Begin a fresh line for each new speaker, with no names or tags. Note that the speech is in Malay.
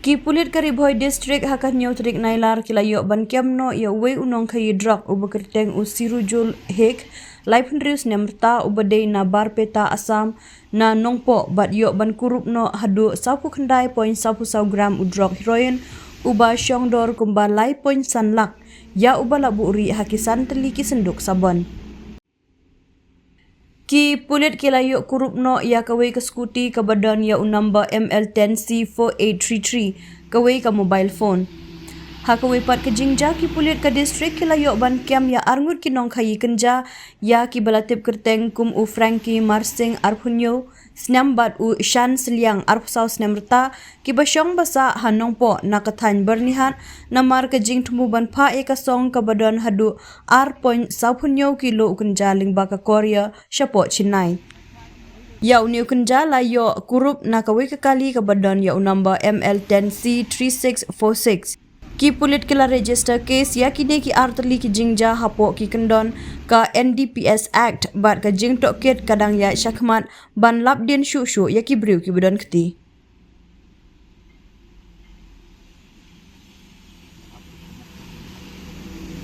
Ki pulit karibhoy district hakan nyaw trik nailar kilayo ban kiamno ya wei nongkhaii drok ubakerteng usirujul hek laipnrius nemrta ubadei na barpeta asam na nongpo bat yo ban kurup no hadu sapu khandai point sapu gram udrok heroin uba syongdor kumba lai point sanlak ya uba labu uri hakisan teliki senduk sabon. Ki pulit kilayo kurup no ya kawai ke skuti ke badan ya number ML10C4833 kawai ke mobile phone. Ha kawai pat ke jingja ki pulit ke distrik kilayo ban kiam ya arngut ki nongkhaii kynja ya ki balatip kerteng kum u Frankie Marsing arpunyo snam bat u Shan Seliang arpsau snemrta ki basyong basa hanongpo nakathan bernihat namar ke jing thmu ban phah ekasong ke badan hadu R.saupunyo kilo kynja lingba ke Korea syapo Chennai. Ya uniu kynja layo kurup nakawai ke kali ke badan ya number ML10C3646. Ki pulit kila register case ya kini ki artli ki jingja hapo ki kendon ka NDPS Act bat ka jing tok kit kadang ya syakmat ban labdin syushu ya ki briu ki badan keti.